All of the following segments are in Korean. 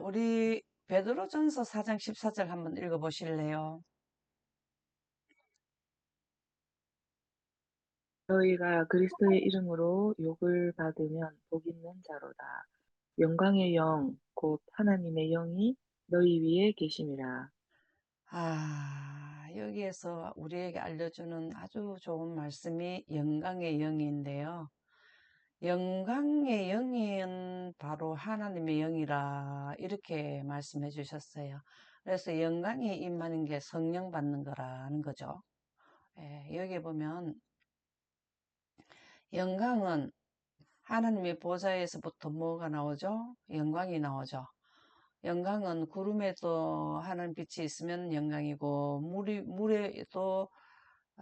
우리 베드로전서 4장 14절 한번 읽어보실래요? 너희가 그리스도의 이름으로 욕을 받으면 복 있는 자로다. 영광의 영, 곧 하나님의 영이 너희 위에 계심이라. 여기에서 우리에게 알려주는 아주 좋은 말씀이 영광의 영인데요. 영광의 영인 바로 하나님의 영이라 이렇게 말씀해 주셨어요. 그래서 영광이 임하는 게 성령 받는 거라는 거죠. 여기 보면 영광은 하나님의 보좌에서부터 뭐가 나오죠? 영광이 나오죠. 영광은 구름에도 하는 빛이 있으면 영광이고 물에도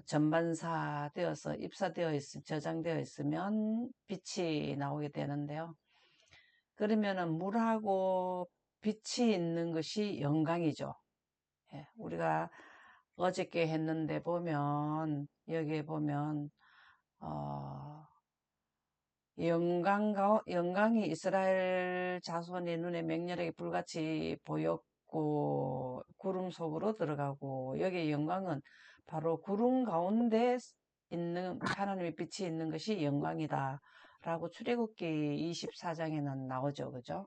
전반사 되어서 입사되어 있으면 저장되어 있으면 빛이 나오게 되는데요. 그러면은 물하고 빛이 있는 것이 영광이죠. 우리가 어저께 했는데 보면 여기에 보면 어, 영광이 이스라엘 자손의 눈에 맹렬하게 불같이 보였고 구름 속으로 들어가고 여기에 영광은 바로 구름 가운데 있는 하나님의 빛이 있는 것이 영광이다 라고 출애굽기 24장에는 나오죠. 그죠?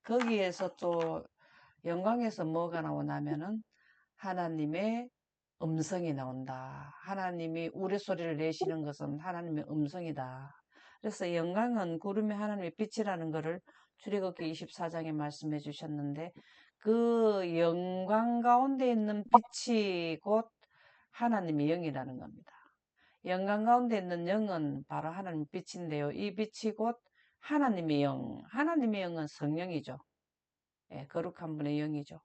거기에서 또 영광에서 뭐가 나오냐면은 하나님의 음성이 나온다. 하나님이 우레소리를 내시는 것은 하나님의 음성이다. 그래서 영광은 구름의 하나님의 빛이라는 것을 출애굽기 24장에 말씀해 주셨는데 그 영광 가운데 있는 빛이 곧 하나님의 영이라는 겁니다. 영광 가운데 있는 영은 바로 하나님의 빛인데요. 이 빛이 곧 하나님의 영, 하나님의 영은 성령이죠. 거룩한 분의 영이죠.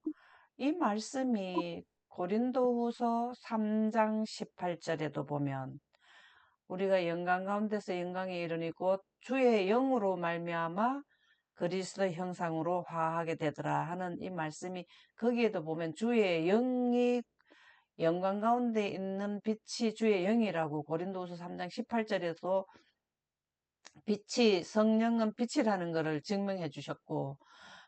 이 말씀이 고린도후서 3장 18절에도 보면 우리가 영광 가운데서 영광에 이르니 곧 주의 영으로 말미암아 그리스도 형상으로 화하게 되더라 하는 이 말씀이 거기에도 보면 주의 영이 영광 가운데 있는 빛이 주의 영이라고 고린도후서 3장 18절에도 빛이 성령은 빛이라는 것을 증명해 주셨고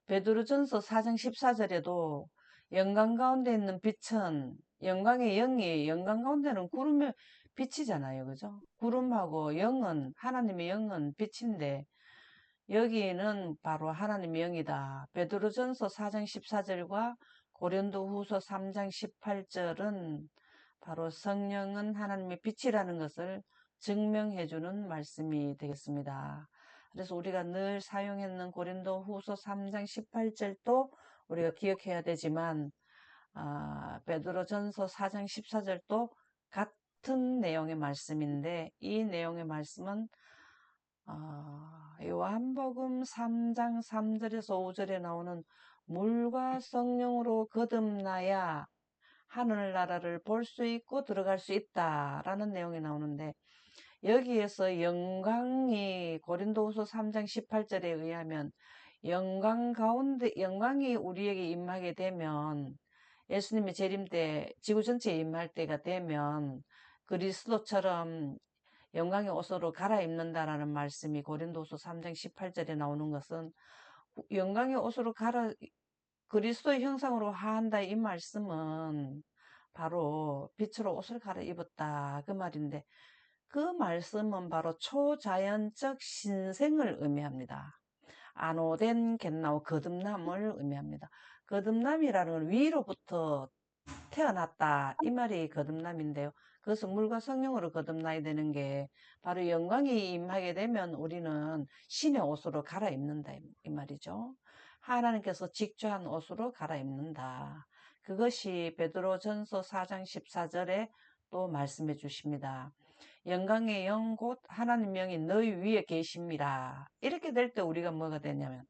베드로전서 4장 14절에도 영광 가운데 있는 빛은 영광의 영이 영광 가운데는 구름의 빛이잖아요. 그죠? 구름하고 영은 하나님의 영은 빛인데 여기는 바로 하나님의 영이다. 베드로전서 4장 14절과 고린도후서 3장 18절은 바로 성령은 하나님의 빛이라는 것을 증명해주는 말씀이 되겠습니다. 그래서 우리가 늘 사용했는 고린도후서 3장 18절도 우리가 기억해야 되지만 베드로전서 4장 14절도 같은 내용의 말씀인데 이 내용의 말씀은 요한복음 3장 3절에서 5절에 나오는 물과 성령으로 거듭나야 하늘나라를 볼 수 있고 들어갈 수 있다라는 내용이 나오는데 여기에서 영광이 고린도후서 3장 18절에 의하면 영광 가운데 영광이 우리에게 임하게 되면 예수님이 재림 때 지구 전체에 임할 때가 되면 그리스도처럼 영광의 옷으로 갈아입는다라는 말씀이 고린도후서 3장 18절에 나오는 것은 영광의 옷으로 그리스도의 형상으로 화한다 이 말씀은 바로 빛으로 옷을 갈아입었다 그 말인데 그 말씀은 바로 초자연적 신생을 의미합니다. 안오된 갯나무 거듭남을 의미합니다. 거듭남이라는 건 위로부터 태어났다 이 말이 거듭남인데요. 그것은 물과 성령으로 거듭나야 되는 게 바로 영광이 임하게 되면 우리는 신의 옷으로 갈아입는다 이 말이죠. 하나님께서 직조한 옷으로 갈아입는다. 그것이 베드로전서 4장 14절에 또 말씀해 주십니다. 영광의 영 곧 하나님 영이 너희 위에 계십니다. 이렇게 될 때 우리가 뭐가 되냐면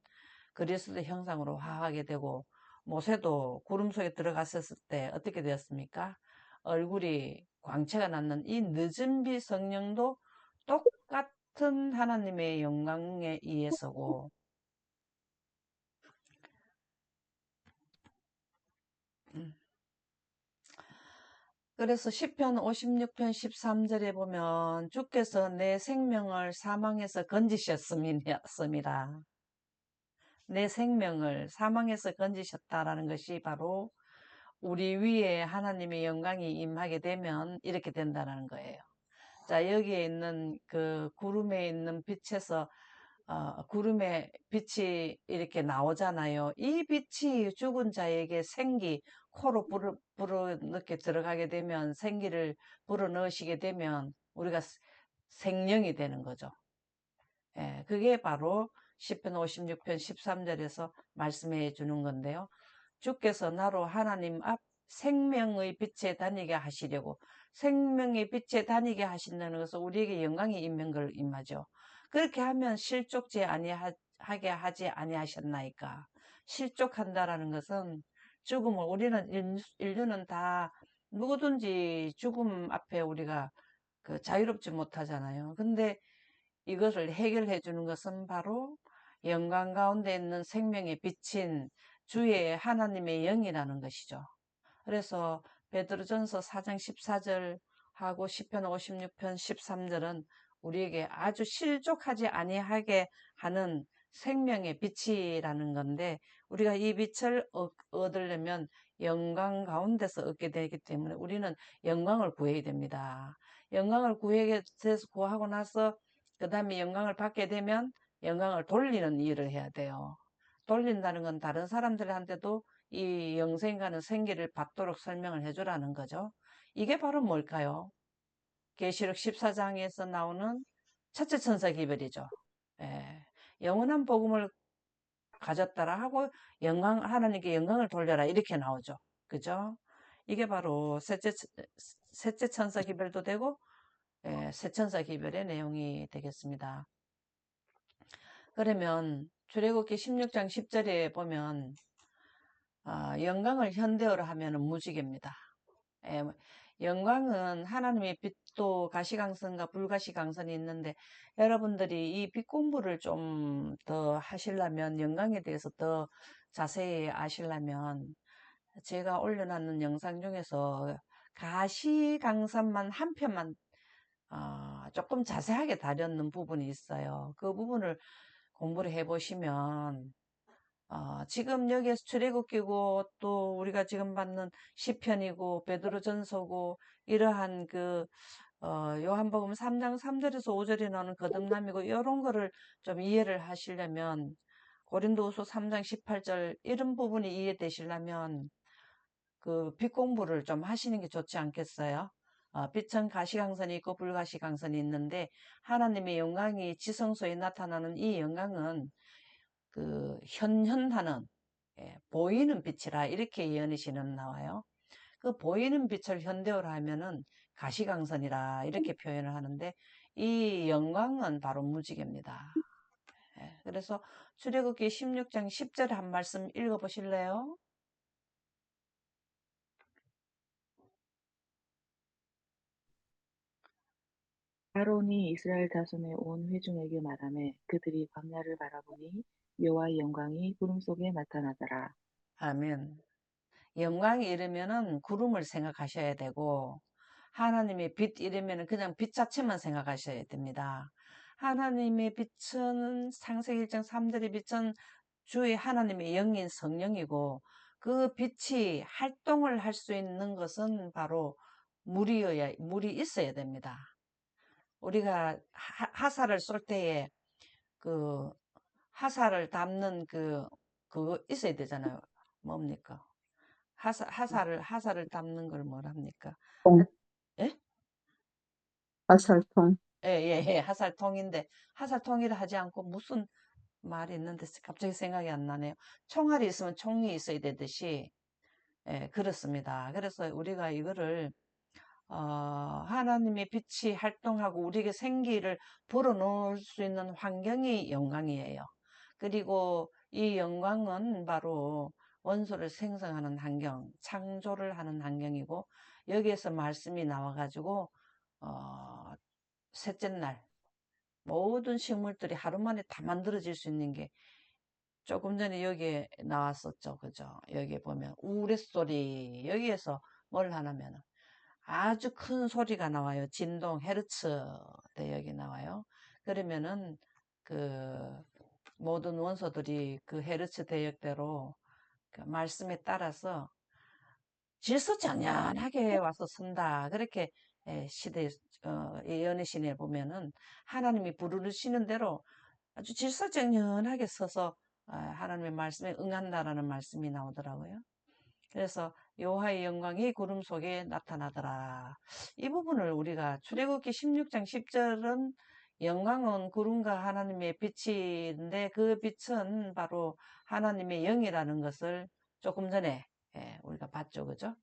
그리스도 형상으로 화하게 되고 모세도 구름 속에 들어갔었을 때 어떻게 되었습니까? 얼굴이 광채가 났는 이 늦은 빛 성령도 똑같은 하나님의 영광에 의해서고 그래서 시편 56편 13절에 보면 주께서 내 생명을 사망에서 건지셨음이라 내 생명을 사망에서 건지셨다라는 것이 바로 우리 위에 하나님의 영광이 임하게 되면 이렇게 된다는 거예요. 자, 여기에 있는 그 구름에 있는 빛에서 구름의 빛이 이렇게 나오잖아요. 이 빛이 죽은 자에게 생기, 코로 불어넣게 들어가게 되면, 생기를 불어넣으시게 되면 우리가 생명이 되는 거죠. 예, 그게 바로 시편 56편 13절에서 말씀해 주는 건데요. 주께서 나로 하나님 앞 생명의 빛에 다니게 하시려고, 생명의 빛에 다니게 하신다는 것은 우리에게 영광이 있는 걸 임하죠. 그렇게 하면 실족지 아니하게 하지 아니하셨나이까. 실족한다라는 것은 죽음을, 우리는 인류는 다 누구든지 죽음 앞에 우리가 그 자유롭지 못하잖아요. 근데 이것을 해결해 주는 것은 바로 영광 가운데 있는 생명의 빛인 주의 하나님의 영이라는 것이죠. 그래서 베드로전서 4장 14절 하고 시편 56편 13절은 우리에게 아주 실족하지 아니하게 하는 생명의 빛이라는 건데, 우리가 이 빛을 얻으려면 영광 가운데서 얻게 되기 때문에 우리는 영광을 구해야 됩니다. 영광을 구하고 나서 그 다음에 영광을 받게 되면 영광을 돌리는 일을 해야 돼요. 돌린다는 건 다른 사람들한테도 이 영생과는 생기를 받도록 설명을 해주라는 거죠. 이게 바로 뭘까요? 계시록 14장에서 나오는 첫째 천사 기별이죠. 예, 영원한 복음을 가졌다라 하고 하나님께 영광을 돌려라 이렇게 나오죠. 그죠? 이게 바로 셋째 천사 기별도 되고 새 천사 기별의 내용이 되겠습니다. 그러면 출애굽기 16장 10절에 보면 영광을 현대어로 하면 무지개입니다. 예, 영광은 하나님의 빛도 가시광선과 불가시광선이 있는데, 여러분들이 이 빛 공부를 좀 더 하시려면, 영광에 대해서 더 자세히 아시려면 제가 올려놨는 영상 중에서 가시광선만 한 편만 조금 자세하게 다루는 부분이 있어요. 그 부분을 공부를 해보시면 지금 여기에서 출애굽기고 또 우리가 지금 받는 시편이고 베드로전서고 이러한 요한복음 3장 3절에서 5절에 나오는 거듭남이고 이런 거를 좀 이해를 하시려면, 고린도후서 3장 18절 이런 부분이 이해되시려면 그 빛 공부를 좀 하시는 게 좋지 않겠어요? 빛은 가시광선이 있고 불가시광선이 있는데, 하나님의 영광이 지성소에 나타나는 이 영광은 그 현현하는 보이는 빛이라 이렇게 예언의 시는 나와요. 그 보이는 빛을 현대어로 하면은 가시광선이라 이렇게 표현을 하는데, 이 영광은 바로 무지개입니다. 그래서 출애굽기 16장 10절에 한 말씀 읽어보실래요? 아론이 이스라엘 자손의 온 회중에게 말하매 그들이 광야를 바라보니 여호와의 영광이 구름 속에 나타나더라. 아멘. 영광이 이르면은 구름을 생각하셔야 되고, 하나님의 빛 이르면은 그냥 빛 자체만 생각하셔야 됩니다. 하나님의 빛은 창세기 1장 3절의 빛은 주의 하나님의 영인 성령이고, 그 빛이 활동을 할 수 있는 것은 바로 물이 있어야 됩니다. 우리가 화살을 쏠 때에 그 화살을 담는 그거 있어야 되잖아요. 뭡니까? 화살을 담는 걸 뭐랍니까? 통, 예? 화살통, 예, 예, 예. 화살통인데, 화살통이라 하지 않고 무슨 말이 있는데 갑자기 생각이 안 나네요. 총알이 있으면 총이 있어야 되듯이, 예, 그렇습니다. 그래서 우리가 이거를, 하나님의 빛이 활동하고 우리에게 생기를 불어넣을 수 있는 환경이 영광이에요. 그리고 이 영광은 바로 원소를 생성하는 환경, 창조를 하는 환경이고, 여기에서 말씀이 나와가지고, 어, 셋째 날, 모든 식물들이 하루 만에 다 만들어질 수 있는 게 조금 전에 여기에 나왔었죠. 그죠? 여기에 보면 우레소리, 여기에서 뭘 하냐면 아주 큰 소리가 나와요. 진동, 헤르츠, 네, 여기 나와요. 그러면은 그 모든 원소들이 그 헤르츠 대역대로 그 말씀에 따라서 질서정연하게 와서 선다. 그렇게 시대 예언의 시에 보면은 하나님이 부르시는 대로 아주 질서정연하게 서서 하나님의 말씀에 응한다라는 말씀이 나오더라고요. 그래서 여호와의 영광이 구름 속에 나타나더라. 이 부분을 우리가 출애굽기 16장 10절은 영광은 구름과 하나님의 빛인데 그 빛은 바로 하나님의 영이라는 것을 조금 전에 우리가 봤죠. 그죠?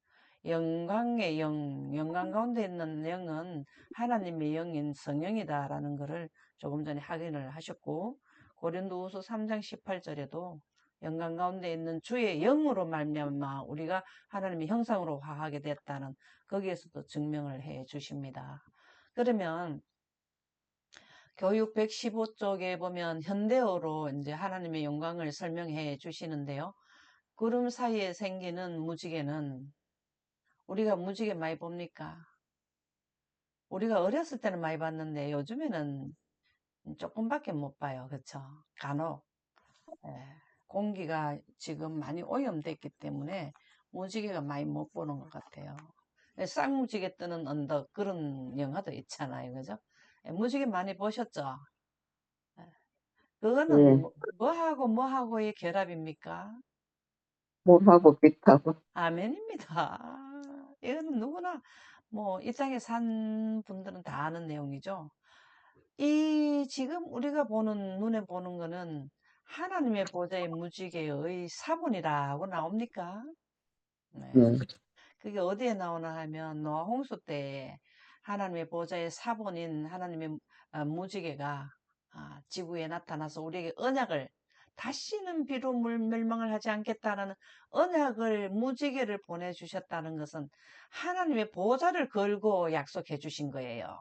영광의 영, 영광 가운데 있는 영은 하나님의 영인 성령이다라는 것을 조금 전에 확인을 하셨고 고린도후서 3장 18절에도 영광 가운데 있는 주의 영으로 말미암아 우리가 하나님의 형상으로 화하게 됐다는 거기에서도 증명을 해 주십니다. 그러면 교육 115쪽에 보면 현대어로 이제 하나님의 영광을 설명해 주시는데요. 구름 사이에 생기는 무지개는 우리가 무지개 많이 봅니까? 우리가 어렸을 때는 많이 봤는데 요즘에는 조금밖에 못 봐요. 그렇죠? 간혹. 예, 공기가 지금 많이 오염됐기 때문에 무지개가 많이 못 보는 것 같아요. 쌍무지개 뜨는 언덕 그런 영화도 있잖아요. 그죠? 무지개 많이 보셨죠? 예, 그거는 예, 뭐하고 뭐하고의 결합입니까? 몸하고 빛하고. 아멘입니다. 이거는 누구나 뭐 이 땅에 산 분들은 다 아는 내용이죠. 이 지금 우리가 보는 눈에 보는 거는 하나님의 보좌의 무지개의 사본이라고 나옵니까? 네. 예, 그게 어디에 나오나 하면 노아 홍수 때 하나님의 보좌의 사본인 하나님의 무지개가 지구에 나타나서 우리에게 언약을 다시는 비로 멸망을 하지 않겠다라는 언약을 무지개를 보내주셨다는 것은 하나님의 보좌를 걸고 약속해 주신 거예요.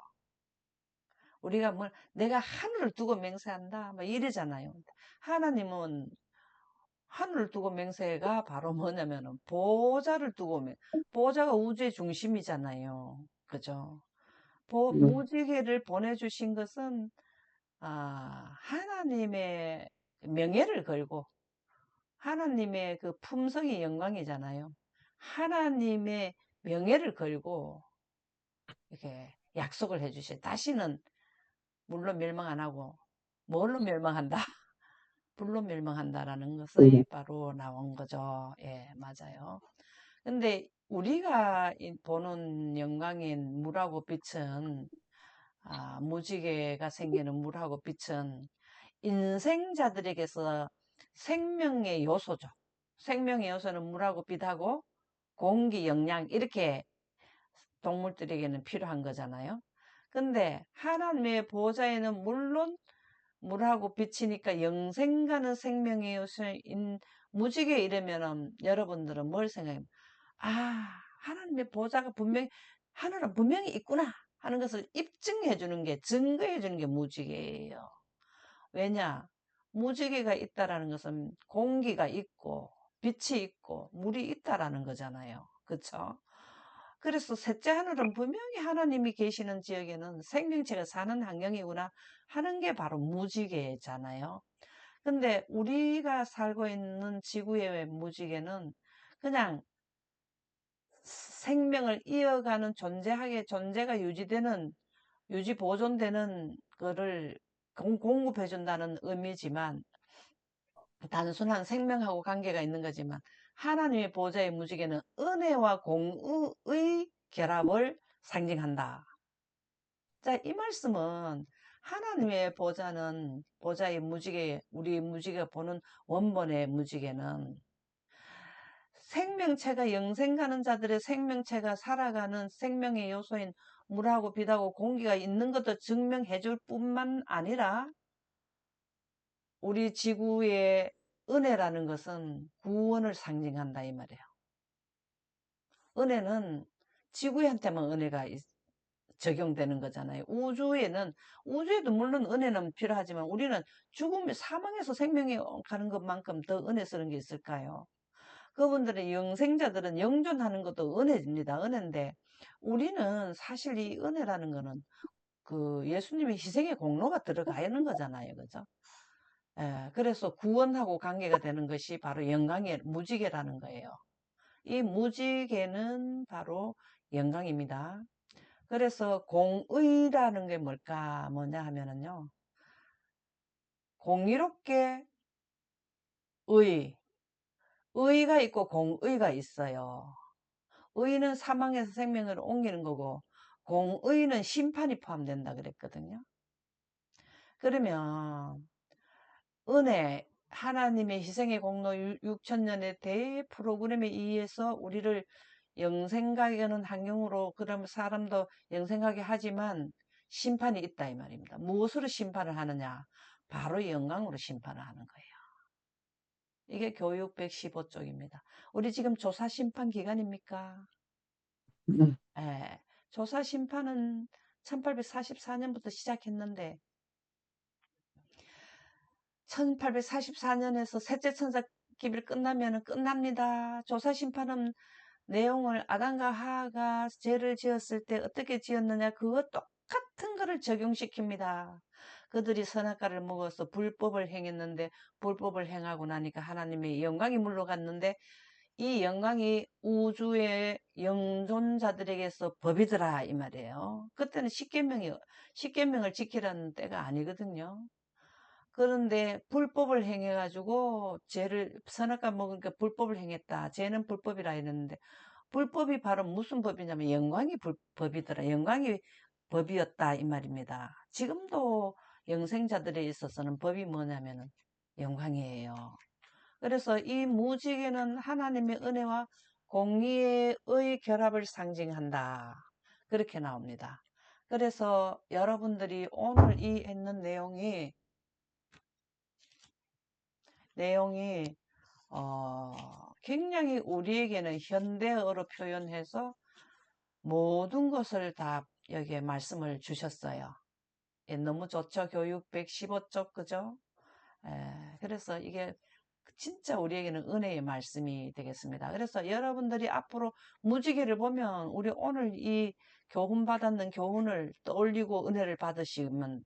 우리가 뭐 내가 하늘을 두고 맹세한다 뭐 이러잖아요. 하나님은 하늘을 두고 맹세가 바로 뭐냐면은 보좌를 두고 보좌가 우주의 중심이잖아요. 그죠? 예, 무지개를 보내주신 것은 하나님의 명예를 걸고 하나님의 그 품성이 영광이잖아요. 하나님의 명예를 걸고 이렇게 약속을 해주셔. 다시는 물로 멸망 안 하고 뭘로 멸망한다? 불로 멸망한다라는 예, 것이 바로 나온 거죠. 예, 맞아요. 근데 우리가 보는 영광인 물하고 빛은 무지개가 생기는 물하고 빛은 인생자들에게서 생명의 요소죠. 생명의 요소는 물하고 빛하고 공기, 영양 이렇게 동물들에게는 필요한 거잖아요. 근데 하나님의 보좌에는 물론 물하고 빛이니까 영생가는 생명의 요소인 무지개 이러면은 여러분들은 뭘 생각해요? 하나님의 보좌가 분명히 하늘은 분명히 있구나 하는 것을 입증해 주는 게 증거해 주는 게 무지개예요. 왜냐? 무지개가 있다라는 것은 공기가 있고 빛이 있고 물이 있다라는 거잖아요. 그렇죠? 그래서 셋째 하늘은 분명히 하나님이 계시는 지역에는 생명체가 사는 환경이구나 하는 게 바로 무지개잖아요. 근데 우리가 살고 있는 지구의 무지개는 그냥 생명을 이어가는 존재가 유지되는 유지 보존되는 거를 공급해준다는 의미지만 단순한 생명하고 관계가 있는 거지만 하나님의 보좌의 무지개는 은혜와 공의의 결합을 상징한다. 자, 이 말씀은 하나님의 보좌의 무지개, 우리 무지개가 보는 원본의 무지개는 생명체가 영생가는 자들의 생명체가 살아가는 생명의 요소인 물하고 빛하고 공기가 있는 것도 증명해 줄 뿐만 아니라 우리 지구의 은혜라는 것은 구원을 상징한다 이 말이에요. 은혜는 지구한테만 은혜가 적용되는 거잖아요. 우주에도 물론 은혜는 필요하지만 우리는 사망에서 생명이 가는 것만큼 더 은혜스러운 게 있을까요? 그분들의 영생자들은 영존하는 것도 은혜입니다. 은혜인데 우리는 사실 이 은혜라는 거는 그 예수님의 희생의 공로가 들어가 있는 거잖아요. 그죠? 그래서 구원하고 관계가 되는 것이 바로 영광의 무지개라는 거예요. 이 무지개는 바로 영광입니다. 그래서 공의라는 게 뭐냐 하면은요. 공의롭게 의가 있고 공의가 있어요. 의는 사망에서 생명을 옮기는 거고 공의는 심판이 포함된다 그랬거든요. 그러면 은혜, 하나님의 희생의 공로 6천년의 대프로그램에 의해서 우리를 영생가게 하는 환경으로 그러면 사람도 영생가게 하지만 심판이 있다 이 말입니다. 무엇으로 심판을 하느냐? 바로 영광으로 심판을 하는 거예요. 이게 교육 115쪽입니다. 우리 지금 조사 심판 기간입니까? 네. 예. 조사 심판은 1844년부터 시작했는데 1844년에서 셋째 천사 기밀 끝나면 끝납니다. 조사 심판은 내용을 아담과 하하가 죄를 지었을 때 어떻게 지었느냐 그거 똑같은 거를 적용시킵니다. 그들이 선악과를 먹어서 불법을 행했는데 불법을 행하고 나니까 하나님의 영광이 물러갔는데 이 영광이 우주의 영존자들에게서 법이더라 이 말이에요. 그때는 십계명을 지키라는 때가 아니거든요. 그런데 불법을 행해가지고 죄를 선악과 먹으니까 불법을 행했다. 죄는 불법이라 했는데 불법이 바로 무슨 법이냐면 영광이 법이더라. 영광이 법이었다 이 말입니다. 지금도 영생자들에 있어서는 법이 뭐냐면 영광이에요. 그래서 이 무지개는 하나님의 은혜와 공의의 결합을 상징한다. 그렇게 나옵니다. 그래서 여러분들이 오늘 이 했는 내용이 굉장히 우리에게는 현대어로 표현해서 모든 것을 다 여기에 말씀을 주셨어요. 예, 너무 좋죠. 교육 115쪽 그죠? 그래서 이게 진짜 우리에게는 은혜의 말씀이 되겠습니다. 그래서 여러분들이 앞으로 무지개를 보면 우리 오늘 이 교훈 받았는 교훈을 떠올리고 은혜를 받으시면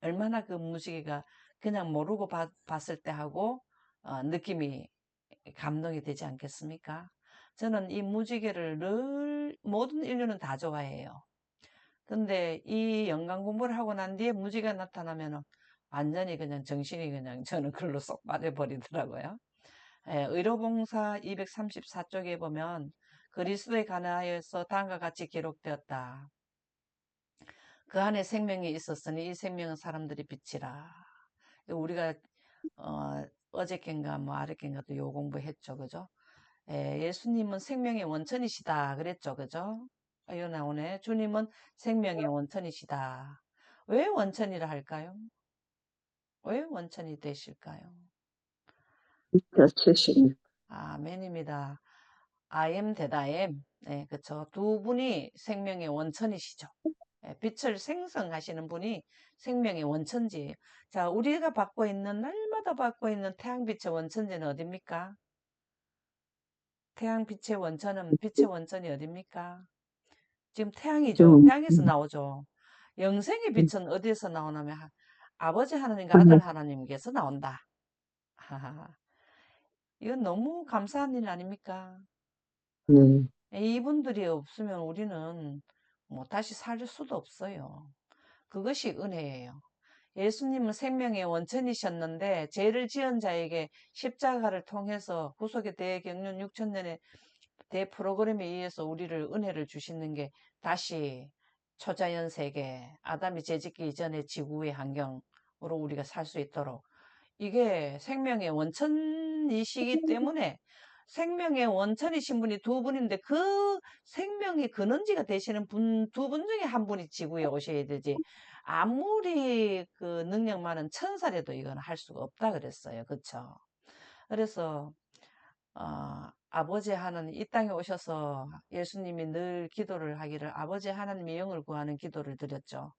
얼마나 그 무지개가 그냥 모르고 봤을 때 하고 느낌이 감동이 되지 않겠습니까? 저는 이 무지개를 늘 모든 인류는 다 좋아해요. 근데 이 연관 공부를 하고 난 뒤에 무지개가 나타나면 완전히 그냥 정신이 그냥 저는 글로 쏙 빠져버리더라고요. 의료봉사 234쪽에 보면 그리스도에 관하여서 다음과 같이 기록되었다. 그 안에 생명이 있었으니 이 생명은 사람들이 빛이라. 우리가 어저께인가 뭐 아랫께인가도 요 공부했죠. 그죠? 예수님은 생명의 원천이시다 그랬죠. 그죠? 이거 나오네. 주님은 생명의 원천이시다. 왜 원천이라 할까요? 왜 원천이 되실까요? 겹치시니. 아멘입니다. I am that I am. 네, 그쵸. 두 분이 생명의 원천이시죠. 빛을 생성하시는 분이 생명의 원천지예요. 자, 우리가 받고 있는, 날마다 받고 있는 태양빛의 원천지는 어딥니까? 태양빛의 원천은, 빛의 원천이 어딥니까? 지금 태양이죠. 좀, 태양에서 나오죠. 영생의 음, 빛은 어디에서 나오냐면 아버지 하나님과 아들 하늘, 하나님께서 나온다. 하하하. 이건 너무 감사한 일 아닙니까? 네. 이분들이 없으면 우리는 뭐 다시 살 수도 없어요. 그것이 은혜예요. 예수님은 생명의 원천이셨는데 죄를 지은 자에게 십자가를 통해서 구속의 대경륜 6천년의 대프로그램에 의해서 우리를 은혜를 주시는 게 다시 초자연 세계, 아담이 죄짓기 이전의 지구의 환경으로 우리가 살 수 있도록 이게 생명의 원천이시기 때문에 생명의 원천이신 분이 두 분인데 그 생명의 근원지가 되시는 두 분 중에 한 분이 지구에 오셔야 되지. 아무리 그 능력 많은 천사라도 이건 할 수가 없다 그랬어요. 그쵸? 그래서 아버지 하나님 이 땅에 오셔서 예수님이 늘 기도를 하기를 아버지 하나님의 영을 구하는 기도를 드렸죠.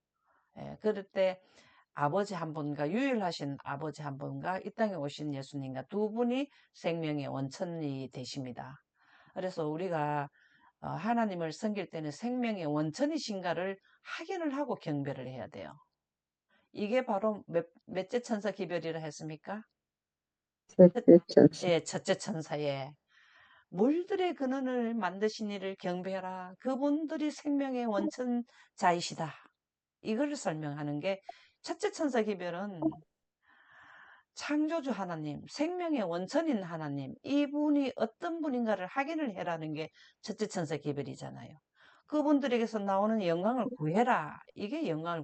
그럴 때 아버지 한 분과 유일하신 아버지 한 분과 이 땅에 오신 예수님과 두 분이 생명의 원천이 되십니다. 그래서 우리가 하나님을 섬길 때는 생명의 원천이신가를 확인을 하고 경배를 해야 돼요. 이게 바로 몇째 천사 기별이라 했습니까? 셋째 천사. 예, 첫째 천사에 물들의 근원을 만드신 이를 경배하라. 그분들이 생명의 원천자이시다. 이걸 설명하는 게 첫째 천사 기별은 창조주 하나님, 생명의 원천인 하나님, 이분이 어떤 분인가를 확인을 해라는 게 첫째 천사 기별이잖아요. 그분들에게서 나오는 영광을 구해라. 이게 영광을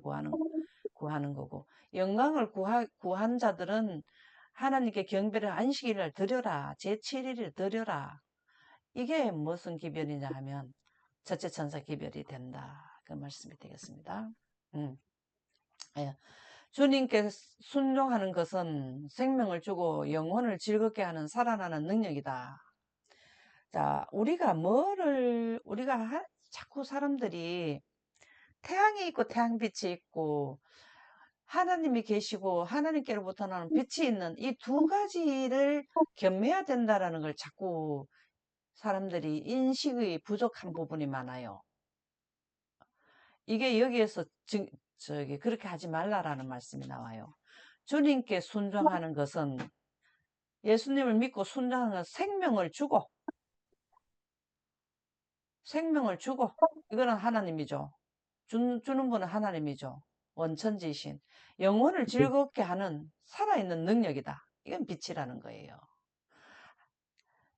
구하는 거고, 영광을 구한 자들은 하나님께 경배를 안식일을 드려라. 제7일을 드려라. 이게 무슨 기별이냐 하면 첫째 천사 기별이 된다. 그 말씀이 되겠습니다. 예. 주님께 순종하는 것은 생명을 주고 영혼을 즐겁게 하는 살아나는 능력이다. 자, 자꾸 사람들이 태양이 있고 태양빛이 있고 하나님이 계시고 하나님께로부터 나는 빛이 있는 이 두 가지를 겸해야 된다라는 걸 자꾸 사람들이 인식의 부족한 부분이 많아요. 이게 여기에서 그렇게 하지 말라라는 말씀이 나와요. 주님께 순종하는 것은 예수님을 믿고 순종하는 것은 생명을 주고 이거는 하나님이죠. 주는 분은 하나님이죠. 원천지신 영혼을 즐겁게 하는 살아있는 능력이다. 이건 빛이라는 거예요.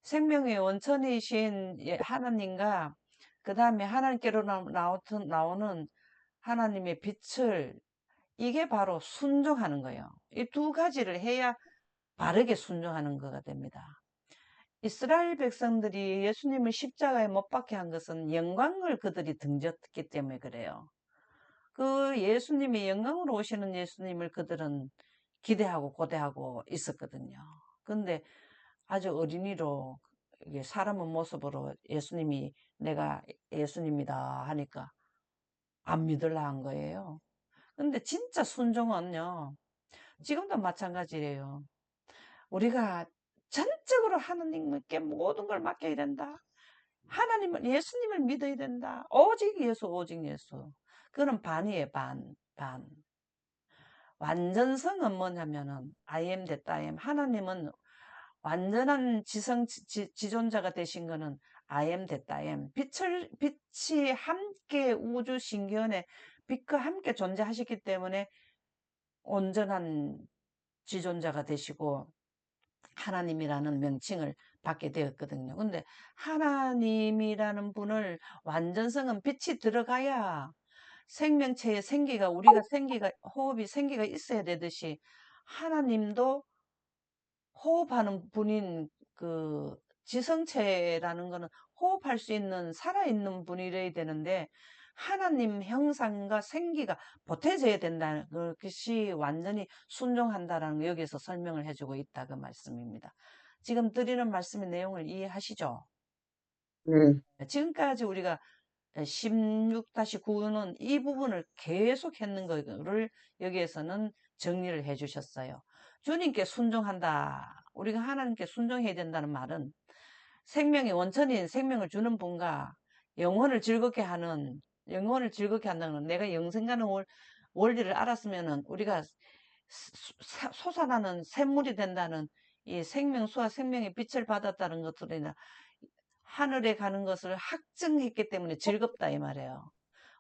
생명의 원천이신 하나님과 그 다음에 하나님께로 나오는 하나님의 빛을 이게 바로 순종하는 거예요. 이 두 가지를 해야 바르게 순종하는 거가 됩니다. 이스라엘 백성들이 예수님을 십자가에 못 박게 한 것은 영광을 그들이 등졌기 때문에 그래요. 그 예수님이 영광으로 오시는 예수님을 그들은 기대하고 고대하고 있었거든요. 근데 아주 어린이로 사람의 모습으로 예수님이 내가 예수님이다 하니까 안 믿으려 한 거예요. 근데 진짜 순종은요. 지금도 마찬가지예요. 우리가 전적으로 하나님께 모든 걸 맡겨야 된다. 예수님을 믿어야 된다. 오직 예수, 오직 예수. 그건 반이에요, 반. 완전성은 뭐냐면은, I am that I am. 하나님은 완전한 지존자가 되신 거는 I am that I am. 빛이 함께 우주 신기원에 빛과 함께 존재하셨기 때문에 온전한 지존자가 되시고 하나님이라는 명칭을 받게 되었거든요. 근데 하나님이라는 분을 완전성은 빛이 들어가야 생명체의 호흡이 생기가 있어야 되듯이 하나님도 호흡하는 분인 그 지성체라는 거는 호흡할 수 있는 살아있는 분이래야 되는데 하나님 형상과 생기가 보태져야 된다는 것이 완전히 순종한다라는 거 여기서 설명을 해주고 있다 그 말씀입니다. 지금 드리는 말씀의 내용을 이해하시죠? 네. 지금까지 우리가 16-9는 이 부분을 계속 했는 거를 여기에서는 정리를 해 주셨어요. 주님께 순종한다. 우리가 하나님께 순종해야 된다는 말은 생명의 원천인 생명을 주는 분과 영혼을 즐겁게 한다는 내가 영생가는 원리를 알았으면은 우리가 솟아나는 샘물이 된다는 이 생명수와 생명의 빛을 받았다는 것들이나 하늘에 가는 것을 확증했기 때문에 즐겁다 이 말이에요.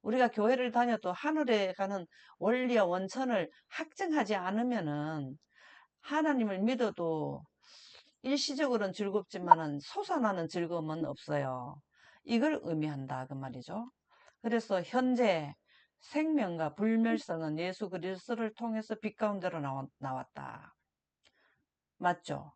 우리가 교회를 다녀도 하늘에 가는 원리와 원천을 확증하지 않으면은 하나님을 믿어도 일시적으로는 즐겁지만은 솟아나는 즐거움은 없어요. 이걸 의미한다 그 말이죠. 그래서 현재 생명과 불멸성은 예수 그리스도를 통해서 빛 가운데로 나왔다. 맞죠?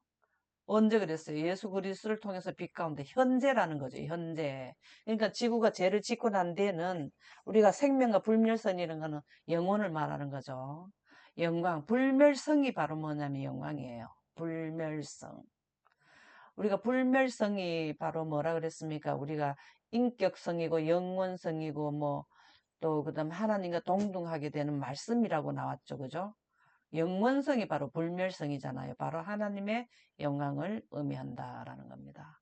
언제 그랬어요? 예수 그리스도를 통해서 빛 가운데 현재라는 거죠. 현재. 그러니까 지구가 죄를 짓고 난 뒤에는 우리가 생명과 불멸성이라는 거는 영혼을 말하는 거죠. 영광, 불멸성이 바로 뭐냐면 영광이에요. 불멸성. 우리가 불멸성이 바로 뭐라 그랬습니까? 우리가 인격성이고 영원성이고 뭐 또 그다음 하나님과 동등하게 되는 말씀이라고 나왔죠. 그죠? 영원성이 바로 불멸성이잖아요. 바로 하나님의 영광을 의미한다라는 겁니다.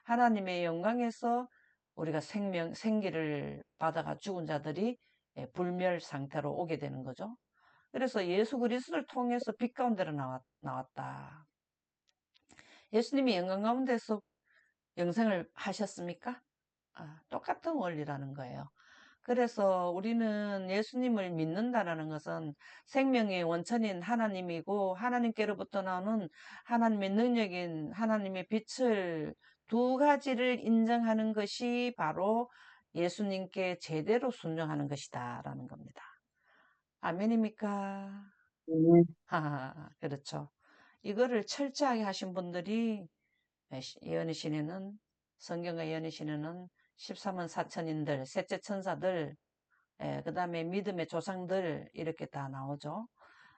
하나님의 영광에서 우리가 생기를 받아가 죽은 자들이 불멸 상태로 오게 되는 거죠. 그래서 예수 그리스도를 통해서 빛 가운데로 나왔다. 예수님이 영광 가운데서 영생을 하셨습니까? 똑같은 원리라는 거예요. 그래서 우리는 예수님을 믿는다라는 것은 생명의 원천인 하나님이고 하나님께로부터 나오는 하나님의 능력인 하나님의 빛을 두 가지를 인정하는 것이 바로 예수님께 제대로 순종하는 것이다라는 겁니다. 아멘입니까? 네. 그렇죠. 이거를 철저하게 하신 분들이 예언의 신에는 성경과 예언의 신에는 13원 사천인들, 셋째 천사들, 그 다음에 믿음의 조상들 이렇게 다 나오죠.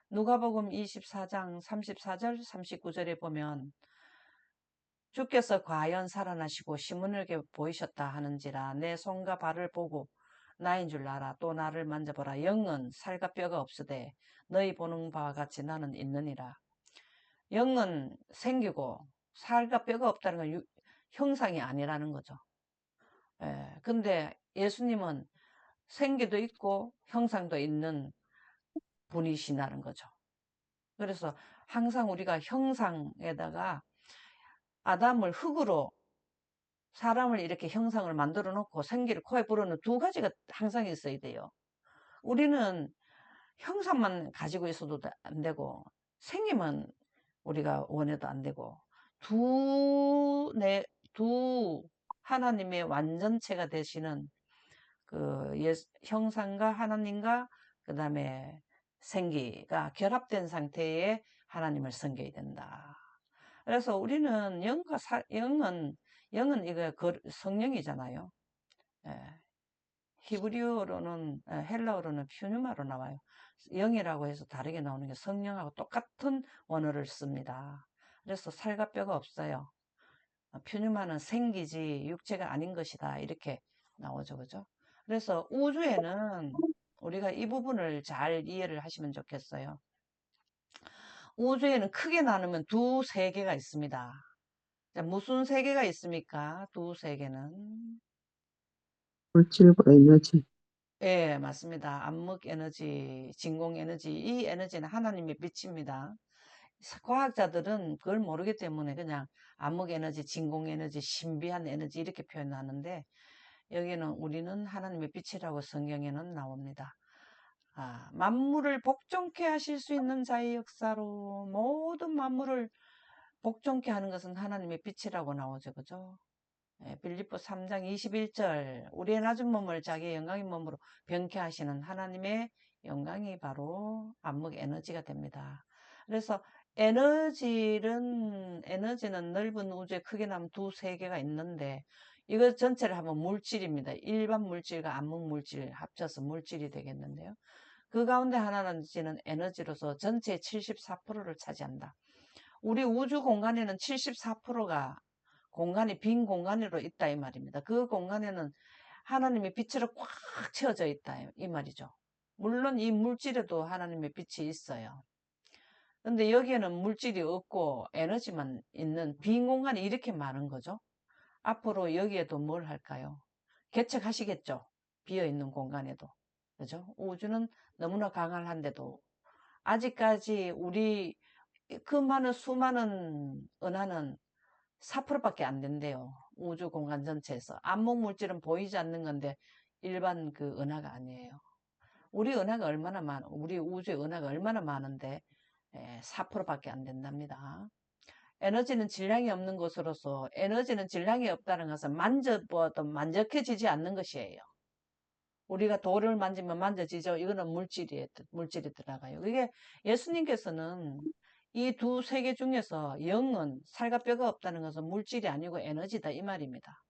누가복음 24장 34절 39절에 보면 주께서 과연 살아나시고 시몬에게 보이셨다 하는지라 내 손과 발을 보고 나인 줄 알아. 또 나를 만져보라. 영은 살과 뼈가 없으되 너희 보는 바와 같이 나는 있느니라. 영은 생기고 살과 뼈가 없다는 건 형상이 아니라는 거죠. 근데 예수님은 생기도 있고 형상도 있는 분이시라는 거죠. 그래서 항상 우리가 형상에다가 아담을 흙으로 사람을 이렇게 형상을 만들어 놓고 생기를 코에 불어넣는 두 가지가 항상 있어야 돼요. 우리는 형상만 가지고 있어도 안 되고 생기만 우리가 원해도 안 되고 두 하나님의 완전체가 되시는 그 형상과 하나님과 그 다음에 생기가 결합된 상태의 하나님을 섬겨야 된다. 그래서 우리는 영은 이거 성령이잖아요. 예. 히브리어로는 헬라어로는 퓨뉴마로 나와요. 영이라고 해서 다르게 나오는 게 성령하고 똑같은 원어를 씁니다. 그래서 살과 뼈가 없어요. 퓨뉴마는 생기지 육체가 아닌 것이다. 이렇게 나오죠. 그죠? 그래서 우주에는 우리가 이 부분을 잘 이해를 하시면 좋겠어요. 우주에는 크게 나누면 두 세계가 있습니다. 자, 무슨 세계가 있습니까? 두 세계는. 물질과 에너지. 예, 맞습니다. 암흑 에너지, 진공 에너지, 이 에너지는 하나님의 빛입니다. 과학자들은 그걸 모르기 때문에 그냥 암흑 에너지, 진공 에너지, 신비한 에너지 이렇게 표현하는데 여기는 우리는 하나님의 빛이라고 성경에는 나옵니다. 만물을 복종케 하실 수 있는 자의 역사로 모든 만물을 복종케 하는 것은 하나님의 빛이라고 나오죠. 그죠? 빌립보 3장 21절 우리의 낮은 몸을 자기의 영광인 몸으로 변케 하시는 하나님의 영광이 바로 암흑 에너지가 됩니다. 그래서 에너지는 넓은 우주에 크게 나면 두 세계가 있는데 이거 전체를 하면 물질입니다. 일반 물질과 암흑 물질 합쳐서 물질이 되겠는데요. 그 가운데 하나는 에너지로서 전체의 74%를 차지한다. 우리 우주 공간에는 74%가 공간이 빈 공간으로 있다 이 말입니다. 그 공간에는 하나님의 빛으로 꽉 채워져 있다 이 말이죠. 물론 이 물질에도 하나님의 빛이 있어요. 근데 여기에는 물질이 없고 에너지만 있는 빈 공간이 이렇게 많은 거죠. 앞으로 여기에도 뭘 할까요? 개척하시겠죠. 비어있는 공간에도. 그죠? 우주는 너무나 강할한데도 아직까지 우리 그 많은 수많은 은하는 4%밖에 안 된대요. 우주 공간 전체에서. 암흑 물질은 보이지 않는 건데 일반 그 은하가 아니에요. 우리 우주의 은하가 얼마나 많은데 4%밖에 안 된답니다. 에너지는 질량이 없는 것으로서 에너지는 질량이 없다는 것은 만져보아도 만족해지지 않는 것이에요. 우리가 돌을 만지면 만져지죠. 이거는 물질이 들어가요. 이게 예수님께서는 이 두 세계 중에서 영은 살과 뼈가 없다는 것은 물질이 아니고 에너지다 이 말입니다.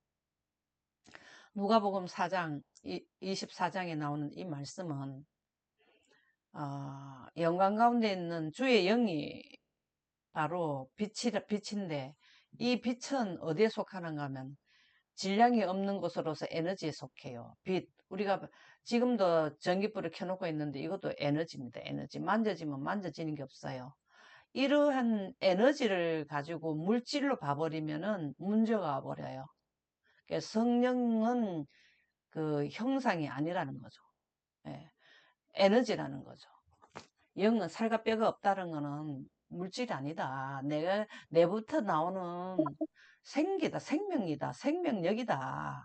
누가복음 4장 24장에 나오는 이 말씀은 영광 가운데 있는 주의 영이 바로 빛인데 이 빛은 어디에 속하는가 하면 질량이 없는 곳으로서 에너지에 속해요. 빛. 우리가 지금도 전기불을 켜놓고 있는데 이것도 에너지입니다. 에너지. 만져지면 만져지는 게 없어요. 이러한 에너지를 가지고 물질로 봐버리면은 문제가 와버려요. 그러니까 성령은 그 형상이 아니라는 거죠. 예, 에너지라는 거죠. 영은 살과 뼈가 없다는 거는 물질이 아니다. 내부터 나오는 생기다, 생명이다, 생명력이다.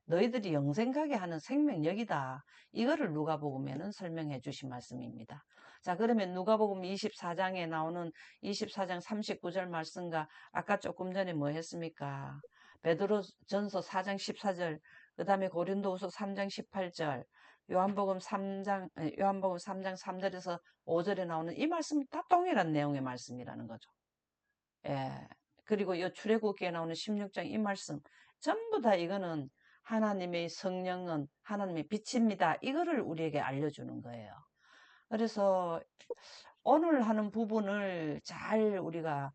너희들이 영생가게 하는 생명력이다. 이거를 누가복음에는 설명해 주신 말씀입니다. 자, 그러면 누가복음 24장에 나오는 24장 39절 말씀과 아까 조금 전에 뭐 했습니까? 베드로전서 4장 14절, 그 다음에 고린도후서 3장 18절, 요한복음 3장 3절에서 5절에 나오는 이 말씀이 다 동일한 내용의 말씀이라는 거죠. 예. 그리고 이 출애굽기에 나오는 16장 이 말씀 전부 다 이거는 하나님의 성령은 하나님의 빛입니다. 이거를 우리에게 알려주는 거예요. 그래서 오늘 하는 부분을 잘 우리가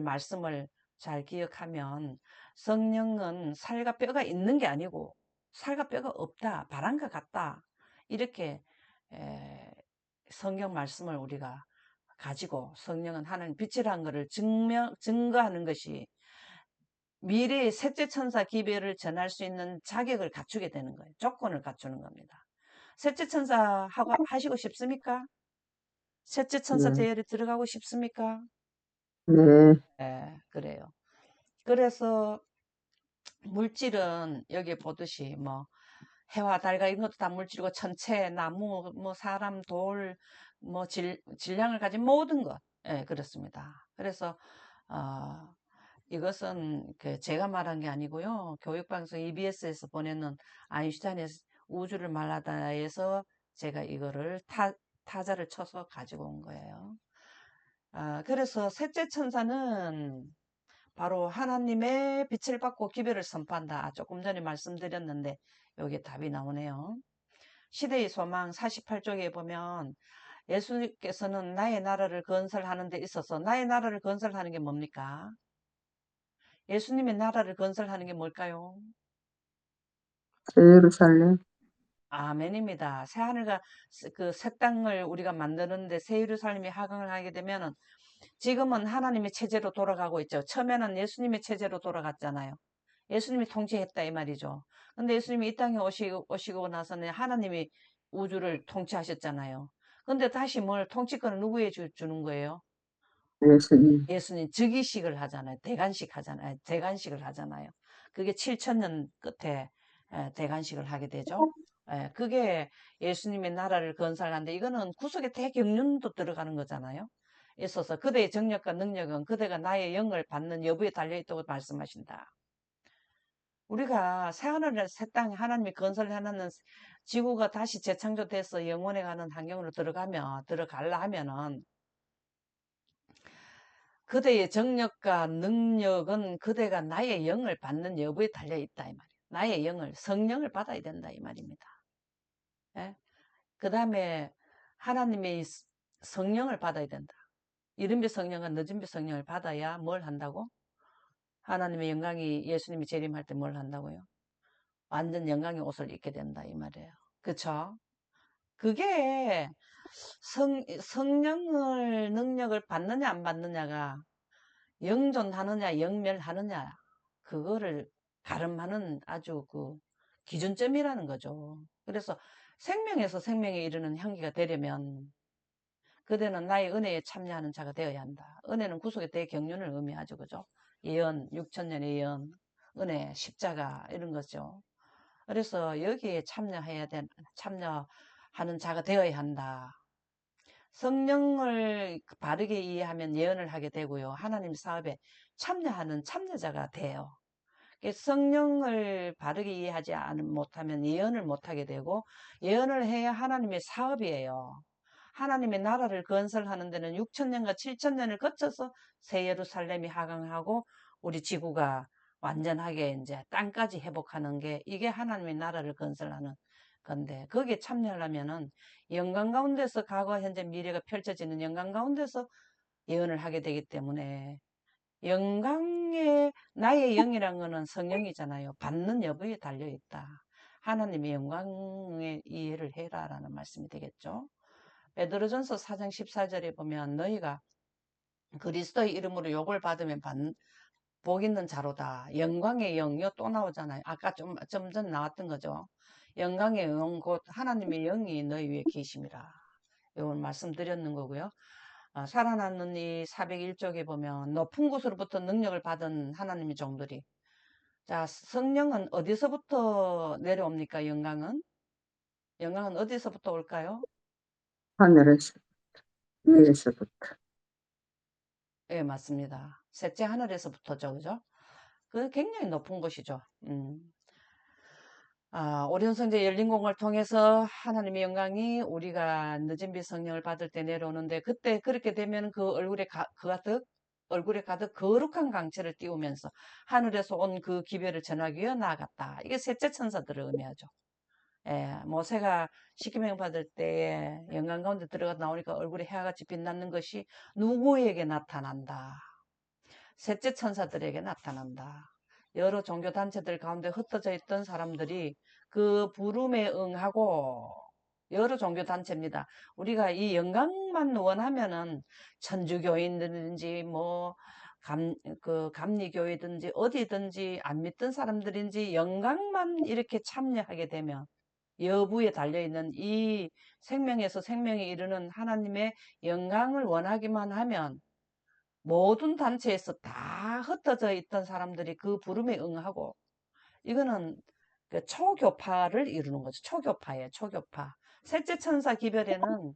말씀을 잘 기억하면 성령은 살과 뼈가 있는 게 아니고 살과 뼈가 없다. 바람과 같다. 이렇게 성경 말씀을 우리가 가지고 성령은 하나님 빛이라는 것을 증거하는 것이 미래의 셋째 천사 기별을 전할 수 있는 자격을 갖추게 되는 거예요. 조건을 갖추는 겁니다. 셋째 천사 하시고 싶습니까? 셋째 천사 네. 제열에 들어가고 싶습니까? 네. 네, 그래요. 그래서 물질은 여기 보듯이 뭐 해와 달과 이런 것도 다 물질이고 천체, 나무, 뭐 사람, 돌, 뭐 질량을 가진 모든 것. 예, 그렇습니다. 그래서 이것은 제가 말한 게 아니고요. 교육방송 EBS에서 보내는 아인슈타인의 우주를 말하다에서 제가 이거를 타자를 쳐서 가지고 온 거예요. 그래서 셋째 천사는 바로 하나님의 빛을 받고 기별을 선포한다. 조금 전에 말씀드렸는데 여기에 답이 나오네요. 시대의 소망 48쪽에 보면 예수께서는 나의 나라를 건설하는 데 있어서 나의 나라를 건설하는 게 뭡니까? 예수님의 나라를 건설하는 게 뭘까요? 예루살렘. 아멘입니다. 새하늘과 새 땅을 우리가 만드는데 새 예루살렘이 하강을 하게 되면은 지금은 하나님의 체제로 돌아가고 있죠. 처음에는 예수님의 체제로 돌아갔잖아요. 예수님이 통치했다 이 말이죠. 근데 예수님이 이 땅에 오시고 나서는 하나님이 우주를 통치하셨잖아요. 근데 다시 통치권을 누구에 주는 거예요? 예수님. 예수님 즉위식을 하잖아요. 대관식을 하잖아요. 그게 7천년 끝에 대관식을 하게 되죠. 그게 예수님의 나라를 건설하는데 이거는 구속의 대경륜도 들어가는 거잖아요. 있어서 그대의 정력과 능력은 그대가 나의 영을 받는 여부에 달려있다고 말씀하신다. 우리가 새하늘을 새 땅 하나님이 건설해놓는 지구가 다시 재창조돼서 영원에 가는 환경으로 들어가려 하면은 그대의 정력과 능력은 그대가 나의 영을 받는 여부에 달려있다 이 말이에요. 나의 영을 성령을 받아야 된다 이 말입니다. 예? 그 다음에 하나님의 성령을 받아야 된다. 이른비 성령과 늦은비 성령을 받아야 뭘 한다고? 하나님의 영광이 예수님이 재림할 때 뭘 한다고요? 완전 영광의 옷을 입게 된다 이 말이에요. 그쵸? 그게 성령을 능력을 받느냐 안 받느냐가 영존하느냐 영멸하느냐 그거를 가름하는 아주 기준점이라는 거죠. 그래서 생명에서 생명에 이르는 향기가 되려면 그대는 나의 은혜에 참여하는 자가 되어야 한다. 은혜는 구속의 대경륜을 의미하죠. 그죠? 예언, 6천년의 예언, 은혜, 십자가 이런 거죠. 그래서 여기에 참여하는 자가 되어야 한다. 성령을 바르게 이해하면 예언을 하게 되고요. 하나님 사업에 참여하는 참여자가 돼요. 성령을 바르게 이해하지 못하면 예언을 못하게 되고 예언을 해야 하나님의 사업이에요. 하나님의 나라를 건설하는 데는 6천년과 7천년을 거쳐서 새 예루살렘이 하강하고 우리 지구가 완전하게 이제 땅까지 회복하는 게 이게 하나님의 나라를 건설하는 건데 거기에 참여하려면은 영광 가운데서 과거, 현재, 미래가 펼쳐지는 영광 가운데서 예언을 하게 되기 때문에 영광의 나의 영이란 거는 성령이잖아요. 받는 여부에 달려있다. 하나님의 영광의 이해를 해라라는 말씀이 되겠죠. 베드로전서 4장 14절에 보면 너희가 그리스도의 이름으로 욕을 받으면 복 있는 자로다. 영광의 영이요 또 나오잖아요. 아까 좀 전 나왔던 거죠. 영광의 영 곧 하나님의 영이 너희 위에 계심이라. 요 말씀드렸는 거고요. 살아남는 이 401쪽에 보면 높은 곳으로부터 능력을 받은 하나님의 종들이, 자, 성령은 어디서부터 내려옵니까? 영광은 어디서부터 올까요? 하늘에서, 위에서부터. 예, 맞습니다. 셋째 하늘에서부터죠, 그죠? 그 굉장히 높은 곳이죠. 오리온 성제 열린 공을 통해서 하나님의 영광이 우리가 늦은 빛 성령을 받을 때 내려오는데, 그때 그렇게 되면 그 얼굴에 가득 거룩한 강체를 띄우면서 하늘에서 온 그 기별을 전하기 위해 나아갔다. 이게 셋째 천사들을 의미하죠. 예, 모세가 십계명 받을 때에 영광 가운데 들어가 나오니까 얼굴에 해아같이 빛나는 것이 누구에게 나타난다? 셋째 천사들에게 나타난다. 여러 종교 단체들 가운데 흩어져 있던 사람들이 그 부름에 응하고, 여러 종교 단체입니다. 우리가 이 영광만 원하면은 천주교인들인지 뭐 감리교회든지 어디든지 안 믿던 사람들인지 영광만 이렇게 참여하게 되면, 여부에 달려있는 이 생명에서 생명에 이르는 하나님의 영광을 원하기만 하면 모든 단체에서 다 흩어져 있던 사람들이 그 부름에 응하고, 이거는 그 초교파를 이루는 거죠. 초교파예요. 초교파. 셋째 천사 기별에는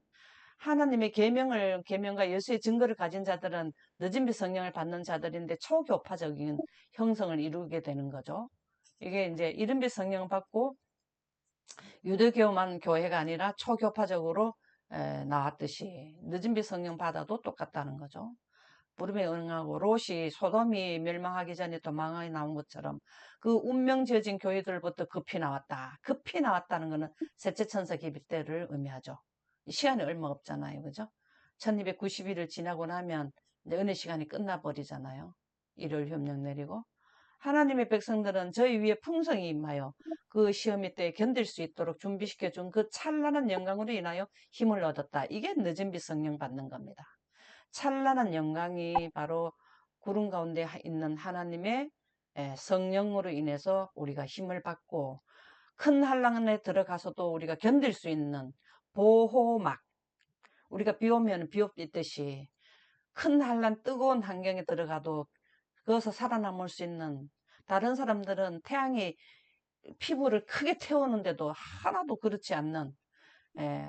하나님의 계명과 예수의 증거를 가진 자들은 늦은 빛 성령을 받는 자들인데 초교파적인 형성을 이루게 되는 거죠. 이게 이제 이른 빛 성령을 받고 유대교만 교회가 아니라 초교파적으로 나왔듯이 늦은 빛 성령 받아도 똑같다는 거죠. 부름에 응하고 롯이 소돔이 멸망하기 전에 도망하게 나온 것처럼 그 운명 지어진 교회들부터 급히 나왔다. 급히 나왔다는 것은 셋째 천사 기별 때를 의미하죠. 시간이 얼마 없잖아요. 그죠? 1290일을 지나고 나면 이제 은혜 시간이 끝나버리잖아요. 일요일 협령 내리고. 하나님의 백성들은 저희 위에 풍성이 임하여 그 시험의 때에 견딜 수 있도록 준비시켜준 그 찬란한 영광으로 인하여 힘을 얻었다. 이게 늦은 빛 성령 받는 겁니다. 찬란한 영광이 바로 구름 가운데 있는 하나님의 성령으로 인해서 우리가 힘을 받고, 큰 한란에 들어가서도 우리가 견딜 수 있는 보호막, 우리가 비 오면 비옷 입듯이 큰 한란 뜨거운 환경에 들어가도 거기서 살아남을 수 있는, 다른 사람들은 태양이 피부를 크게 태우는데도 하나도 그렇지 않는,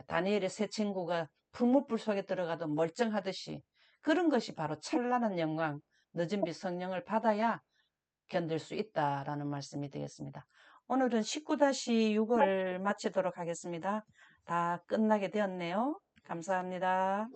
다니엘의 세 친구가 풀무불 속에 들어가도 멀쩡하듯이, 그런 것이 바로 찬란한 영광, 늦은 빛 성령을 받아야 견딜 수 있다라는 말씀이 되겠습니다. 오늘은 19-6을 마치도록 하겠습니다. 다 끝나게 되었네요. 감사합니다.